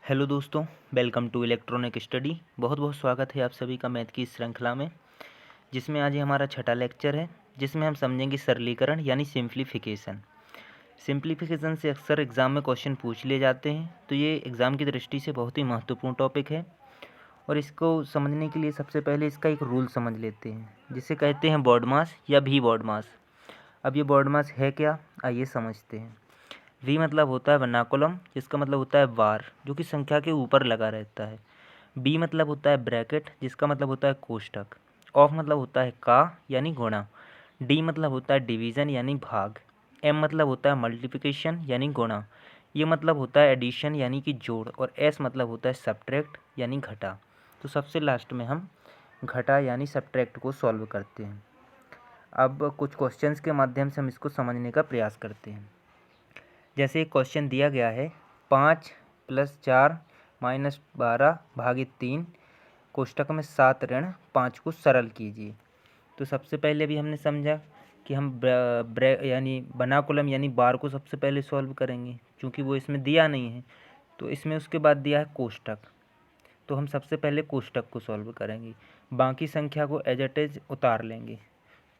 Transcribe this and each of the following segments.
Hello दोस्तों, welcome to electronic study. बहुत बहुत स्वागत है आप सभी का मैथ की इस श्रृंखला में, जिसमें आज ये हमारा छठा लेक्चर है, जिसमें हम समझेंगे सरलीकरण यानी सिंप्लीफिकेशन। सिंप्लीफिकेशन से अक्सर एग्ज़ाम में क्वेश्चन पूछ लिए जाते हैं, तो ये एग्ज़ाम की दृष्टि से बहुत ही महत्वपूर्ण टॉपिक है। और इसको समझने के लिए सबसे पहले इसका एक रूल समझ लेते हैं, जिसे कहते हैं बॉड मास या भी बॉड मास। अब ये बॉड मास है क्या, आइए समझते हैं। वी मतलब होता है वर्नाकुलम, जिसका मतलब होता है बार, जो कि संख्या के ऊपर लगा रहता है। बी मतलब होता है ब्रैकेट, जिसका मतलब होता है कोष्ठक। ऑफ मतलब होता है का यानी गुणा। डी मतलब होता है डिवीज़न यानी भाग। एम मतलब होता है मल्टीप्लिकेशन यानी गुणा। ये मतलब होता है एडिशन यानी कि जोड़। और एस मतलब होता है सब्ट्रैक्ट यानी घटा। तो सबसे लास्ट में हम घटा यानी सब्ट्रैक्ट को सॉल्व करते हैं। अब कुछ क्वेश्चंस के माध्यम से हम इसको समझने का प्रयास करते हैं। जैसे एक क्वेश्चन दिया गया है 5 + 4 - 12 भागित 3 कोष्ठक में 7 ऋण 5 को सरल कीजिए। तो सबसे पहले भी हमने समझा कि हम यानी वर्नाकुलम यानी बार को सबसे पहले सॉल्व करेंगे, क्योंकि वो इसमें दिया नहीं है। तो इसमें उसके बाद दिया है कोष्ठक, तो हम सबसे पहले कोष्ठक को सॉल्व करेंगे, बाकी संख्या को एज इट इज उतार लेंगे।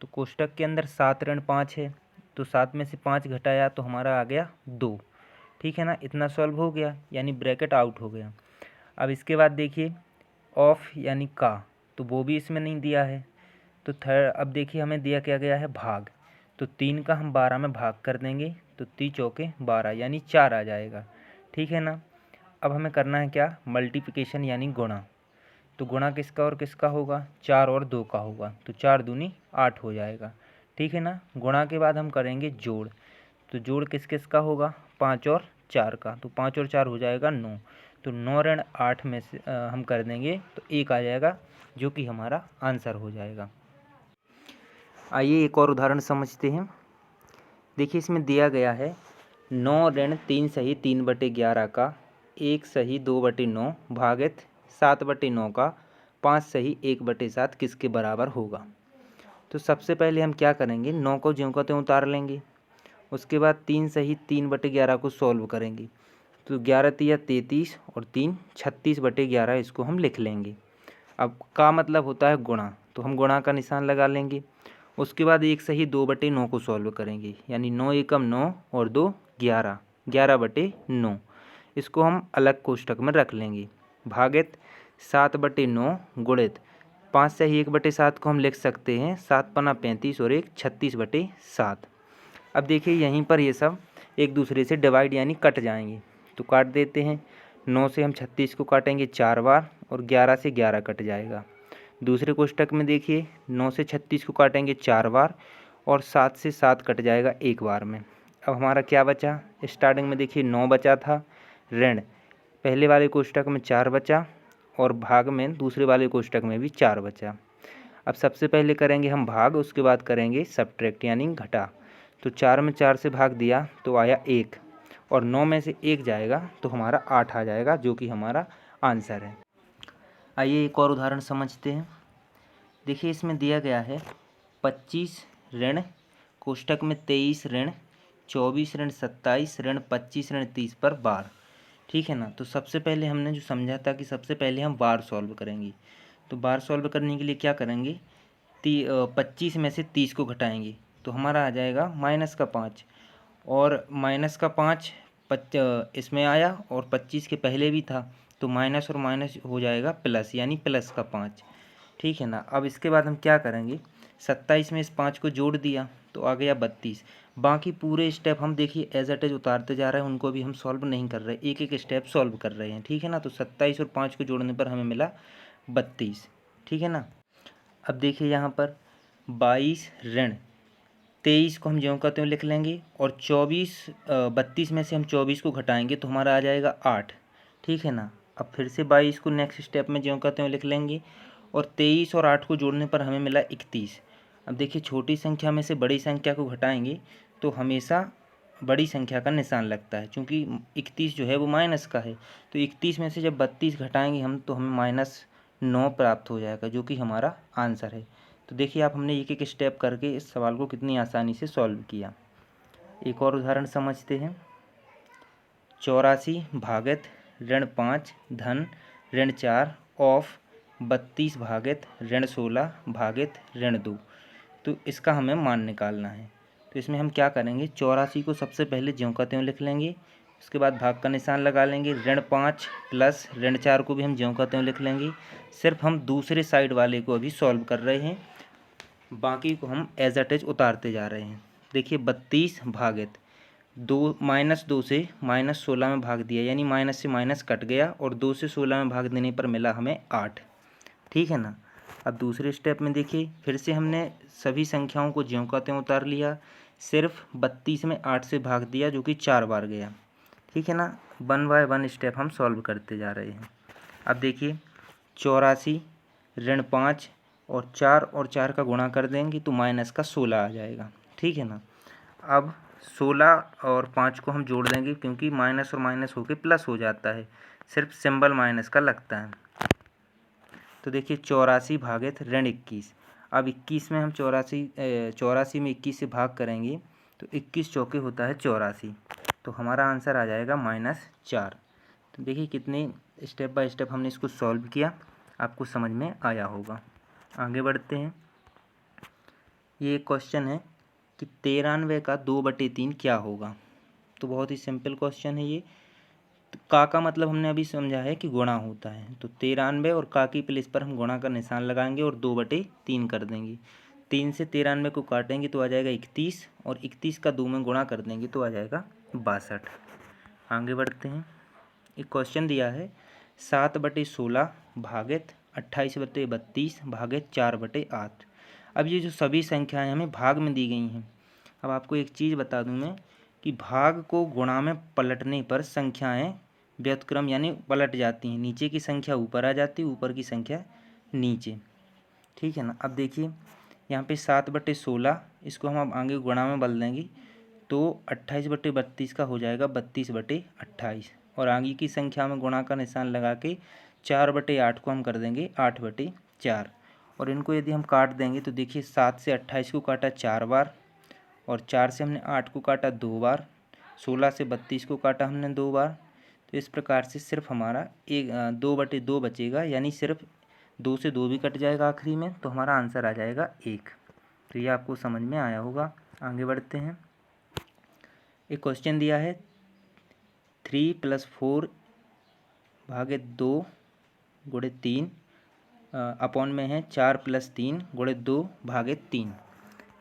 तो कोष्ठक के अंदर 7 ऋण 5 है, तो 7 में से 5 घटाया तो हमारा आ गया 2। ठीक है ना, इतना सॉल्व हो गया, यानी ब्रैकेट आउट हो गया। अब इसके बाद देखिए ऑफ यानी का, तो वो भी इसमें नहीं दिया है। तो अब देखिए हमें दिया क्या गया है भाग, तो 3 का हम 12 में भाग कर देंगे, तो 3 चौके 12 यानी 4 आ जाएगा। ठीक है ना। अब हमें करना है क्या, मल्टीप्लिकेशन यानी गुणा। तो गुणा किसका और किसका होगा, 4 और 2 का होगा, तो 4 दूनी 8 हो जाएगा। ठीक है ना। गुणा के बाद हम करेंगे जोड़, तो जोड़ किस किस का होगा, 5 और 4 का, तो 5 और 4 हो जाएगा 9। तो 9 ऋण 8 में से हम कर देंगे तो 1 आ जाएगा, जो कि हमारा आंसर हो जाएगा। आइए एक और उदाहरण समझते हैं। देखिए इसमें दिया गया है 9 ऋण 3 सही 3/11 का 1 सही 2/9 भागित 7/9 का 5 सही 1/7 किसके बराबर होगा। तो सबसे पहले हम क्या करेंगे, 9 को ज्यों का त्यों उतार लेंगे। उसके बाद 3 सही 3/11 को सॉल्व करेंगे, तो 11 तिया 33 और 3 36/11 इसको हम लिख लेंगे। अब का मतलब होता है गुणा, तो हम गुणा का निशान लगा लेंगे। उसके बाद 1 सही 2/9 को सॉल्व करेंगे, यानी 9 एकम 9 और 2 11, 11/9 इसको हम अलग कोष्ठक में रख लेंगे। भागित 7/9 गुणित 5 सही 1/7 को हम लिख सकते हैं 7 पना 35 और 1 36/7। अब देखिए यहीं पर ये सब एक दूसरे से डिवाइड यानी कट जाएंगे, तो काट देते हैं। 9 से हम 36 को काटेंगे 4 बार और 11 से 11 कट जाएगा। दूसरे कोष्ठक में देखिए 9 से 36 को काटेंगे 4 बार और 7 से 7 कट जाएगा 1 बार में। अब हमारा क्या बचा, स्टार्टिंग में देखिए 9 बचा था, ऋण पहले वाले कोष्ठक में 4 बचा और भाग में दूसरे वाले कोष्ठक में भी 4 बचा। अब सबसे पहले करेंगे हम भाग, उसके बाद करेंगे सब्ट्रैक्ट यानी घटा। तो 4 में 4 से भाग दिया तो आया 1 और 9 में से 1 जाएगा तो हमारा 8 आ जाएगा, जो कि हमारा आंसर है। आइए एक और उदाहरण समझते हैं। देखिए इसमें दिया गया है 25 ऋण कोष्ठक में 23 ऋण 24 ऋण 27 ऋण 25 ऋण 30 पर बार। ठीक है ना। तो सबसे पहले हमने जो समझा था कि सबसे पहले हम बार सॉल्व करेंगे, तो बार सॉल्व करने के लिए क्या करेंगे, 25 में से 30 को घटाएंगे तो हमारा आ जाएगा -5 और -5 इसमें आया और 25 के पहले भी था, तो माइनस और माइनस हो जाएगा प्लस, यानी +5। ठीक है ना। अब इसके बाद हम क्या करेंगे, 27 में इस 5 को जोड़ दिया तो आ गया 32। बाकी पूरे स्टेप हम देखिए एज इट इज उतारते जा रहे हैं, उनको भी हम सॉल्व नहीं कर रहे, एक एक स्टेप सॉल्व कर रहे हैं। ठीक है ना। तो 27 और 5 को जोड़ने पर हमें मिला 32। ठीक है ना। अब देखिए यहाँ पर 22 ऋण 23 को हम ज्यों का त्यों लिख लेंगे और 32 में से हम 24 को घटाएंगे तो हमारा आ जाएगा 8। ठीक है ना। अब फिर से 22 को नेक्स्ट स्टेप में ज्यों का त्यों लिख लेंगे और 23 और 8 को जोड़ने पर हमें मिला 31। अब देखिए छोटी संख्या में से बड़ी संख्या को घटाएंगे तो हमेशा बड़ी संख्या का निशान लगता है, क्योंकि 31 जो है वो माइनस का है। तो 31 में से जब 32 घटाएंगे हम तो हमें -9 प्राप्त हो जाएगा, जो कि हमारा आंसर है। तो देखिए आप हमने एक एक स्टेप करके इस सवाल को कितनी आसानी से सॉल्व किया। एक और उदाहरण समझते हैं। 84 भागित ऋण 5 धन ऋण 4 ऑफ 32 भागित ऋण 16 भागित ऋण 2। तो इसका हमें मान निकालना है। तो इसमें हम क्या करेंगे, 84 को सबसे पहले ज्यों का त्यों लिख लेंगे, उसके बाद भाग का निशान लगा लेंगे। ऋण 5 प्लस ऋण 4 को भी हम ज्यों का त्यों लिख लेंगे। सिर्फ हम दूसरे साइड वाले को अभी सॉल्व कर रहे हैं, बाकी को हम एज इट इज उतारते जा रहे हैं। देखिए 32 भागित 2 -2 से -16 में भाग दिया, यानी माइनस से माइनस कट गया और 2 से 16 में भाग देने पर मिला हमें 8। ठीक है ना। अब दूसरे स्टेप में देखिए, फिर से हमने सभी संख्याओं को ज्यों का त्यों उतार लिया, सिर्फ 32 में 8 से भाग दिया जो कि 4 बार गया। ठीक है ना। 1 बाय 1 स्टेप हम सॉल्व करते जा रहे हैं। अब देखिए 84 ऋण 5 और 4 का गुणा कर देंगे तो माइनस का 16 आ जाएगा। ठीक है ना। अब 16 और 5 को हम जोड़ देंगे, क्योंकि माइनस और माइनस होके प्लस हो जाता है, सिर्फ सिंबल माइनस का लगता है। तो देखिए 84 भागित ऋण 21। अब 21 में हम 84 में 21 से भाग करेंगे तो 21 चौके होता है 84, तो हमारा आंसर आ जाएगा -4। तो देखिए कितने स्टेप बाय स्टेप हमने इसको सॉल्व किया, आपको समझ में आया होगा। आगे बढ़ते हैं। ये एक क्वेश्चन है कि 93 का 2/3 क्या होगा। तो बहुत ही सिंपल क्वेश्चन है ये। तो का मतलब हमने अभी समझा है कि गुणा होता है, तो 93 और का की प्लेस पर हम गुणा का निशान लगाएंगे और 2/3 कर देंगे। 3 से 93 को काटेंगे तो आ जाएगा 31, और 31 का 2 में गुणा कर देंगे तो आ जाएगा 62। आगे बढ़ते हैं। एक क्वेश्चन दिया है 7/16 भागित 28/32 भागित 4/8। अब ये जो सभी संख्याएं हमें भाग में दी गई हैं, अब आपको एक चीज़ बता दूं मैं कि भाग को गुणा में पलटने पर संख्याएं व्युत्क्रम यानी पलट जाती हैं, नीचे की संख्या ऊपर आ जाती है, ऊपर की संख्या नीचे। ठीक है ना। अब देखिए यहाँ पे 7/16, इसको हम अब आगे गुणा में बदल देंगे तो 28/32 का हो जाएगा 32/28, और आगे की संख्या में गुणा का निशान लगा के 4/8 को हम कर देंगे 8/4, और इनको यदि हम काट देंगे तो देखिए 7 से 28 को काटा 4 बार, और 4 से हमने 8 को काटा 2 बार, 16 से 32 को काटा हमने 2 बार। तो इस प्रकार से सिर्फ हमारा 2/2 बचेगा, यानी सिर्फ 2 से 2 भी कट जाएगा आखिरी में, तो हमारा आंसर आ जाएगा 1। तो ये आपको समझ में आया होगा। आगे बढ़ते हैं। एक क्वेश्चन दिया है 3 + 4 भागित 2 गुणित 3 अपॉन में है 4 + 3 गुणित 2 भागित 3।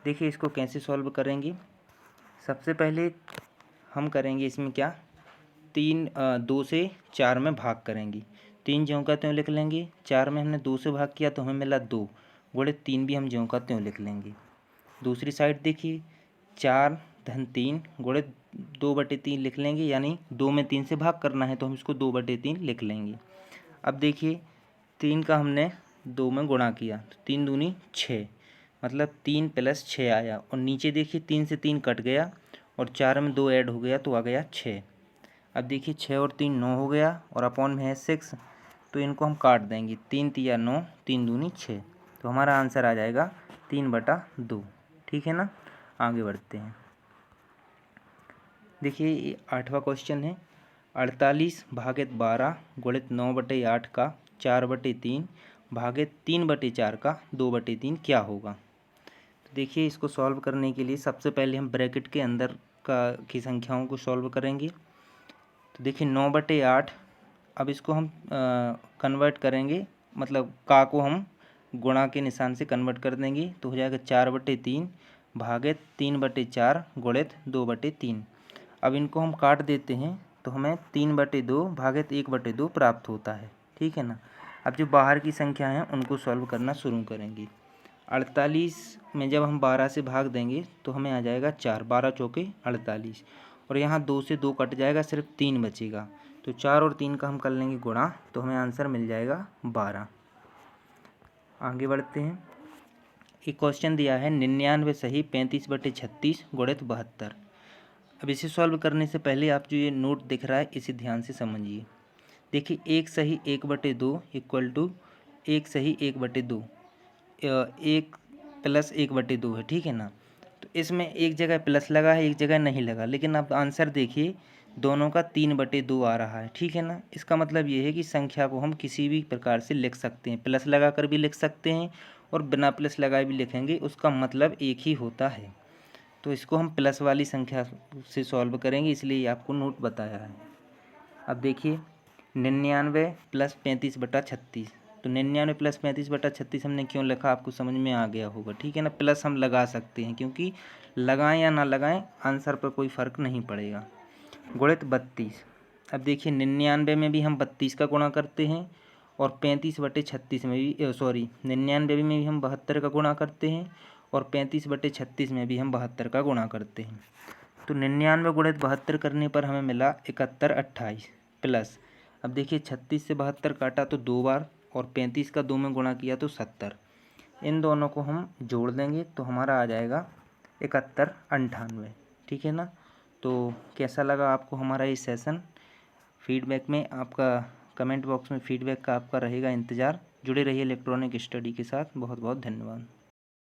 देखिए इसको कैसे सॉल्व करेंगे। सबसे पहले हम करेंगे इसमें क्या, 2 से 4 में भाग करेंगे। 3 ज्यों का त्यों लिख लेंगे, 4 में हमने 2 से भाग किया तो हमें मिला 2, गुणित 3 भी हम ज्यों का त्यों लिख लेंगे। दूसरी साइड देखिए 4 धन 3 गुणित 2/3 लिख लेंगे, यानी 2 में 3 से भाग करना है तो हम इसको 2/3 लिख लेंगे। अब देखिए 3 का हमने 2 में गुणा किया तो 3 दूनी 6, मतलब 3 + 6 आया, और नीचे देखिए 3 से 3 कट गया और 4 में 2 ऐड हो गया तो आ गया 6। अब देखिए 6 और 3 9 हो गया, और अपॉन में है 6, तो इनको हम काट देंगे। 3 तिया 9, 3 दूनी 6, तो हमारा आंसर आ जाएगा 3/2। ठीक है ना। आगे बढ़ते हैं। देखिए ये 8वां क्वेश्चन है 48 भागित 12 गुणित 9/8 का 4/3 भागित 3/4 का 2/3 क्या होगा। तो देखिए इसको सॉल्व करने के लिए सबसे पहले हम ब्रैकेट के अंदर की संख्याओं को सॉल्व करेंगे। तो देखिए 9/8, अब इसको हम कन्वर्ट करेंगे, मतलब का को हम गुणा के निशान से कन्वर्ट कर देंगे तो हो जाएगा 4/3 भागित 3/4 गुणित 2/3। अब इनको हम काट देते हैं तो हमें 3/2 भागित 1/2 प्राप्त होता है। ठीक है ना। अब जो बाहर की संख्या हैं उनको सॉल्व करना शुरू करेंगे। 48 में जब हम 12 से भाग देंगे तो हमें आ जाएगा 4, 12 चौके 48, और यहाँ 2 से 2 कट जाएगा, सिर्फ 3 बचेगा, तो 4 और 3 का हम कर लेंगे गुणा तो हमें आंसर मिल जाएगा 12। आगे बढ़ते हैं। एक क्वेश्चन दिया है 99 सही 35/36 गुणित 72। अब इसे सॉल्व करने से पहले आप जो ये नोट दिख रहा है इसे ध्यान से समझिए। देखिए 1 सही 1/2 इक्वल टू 1 सही 1/2, 1 + 1/2 है। ठीक है ना। तो इसमें एक जगह प्लस लगा है, एक जगह नहीं लगा, लेकिन आप आंसर देखिए दोनों का 3/2 आ रहा है, ठीक है ना। इसका मतलब ये है कि संख्या को हम किसी भी प्रकार से लिख सकते हैं, प्लस लगा कर भी लिख सकते हैं और बिना प्लस लगाए भी लिखेंगे, उसका मतलब एक ही होता है। तो इसको हम प्लस वाली संख्या से सॉल्व करेंगे, इसलिए ये आपको नोट बताया है। अब देखिए 99 प्लस 35/36, तो 99 प्लस 35/36 हमने क्यों लिखा, आपको समझ में आ गया होगा, ठीक है ना। प्लस हम लगा सकते हैं, क्योंकि लगाएं या ना लगाएं आंसर पर कोई फ़र्क नहीं पड़ेगा। गुणित 32, अब देखिए 99 में भी हम 32 का गुणा करते हैं और 35/36 में भी 99 में भी हम 72 का गुणा करते हैं और 35/36 में भी हम 72 का गुणा करते हैं। तो 99 गुणित 72 करने पर हमें मिला 7128 प्लस, अब देखिए 36 से 72 काटा तो 2 बार और 35 का 2 में गुणा किया तो 70। इन दोनों को हम जोड़ देंगे तो हमारा आ जाएगा 7198, ठीक है ना। तो कैसा लगा आपको हमारा ये सेशन। फीडबैक में आपका कमेंट बॉक्स में फीडबैक का आपका रहेगा इंतज़ार। जुड़े रहिए इलेक्ट्रॉनिक स्टडी के साथ। बहुत बहुत धन्यवाद।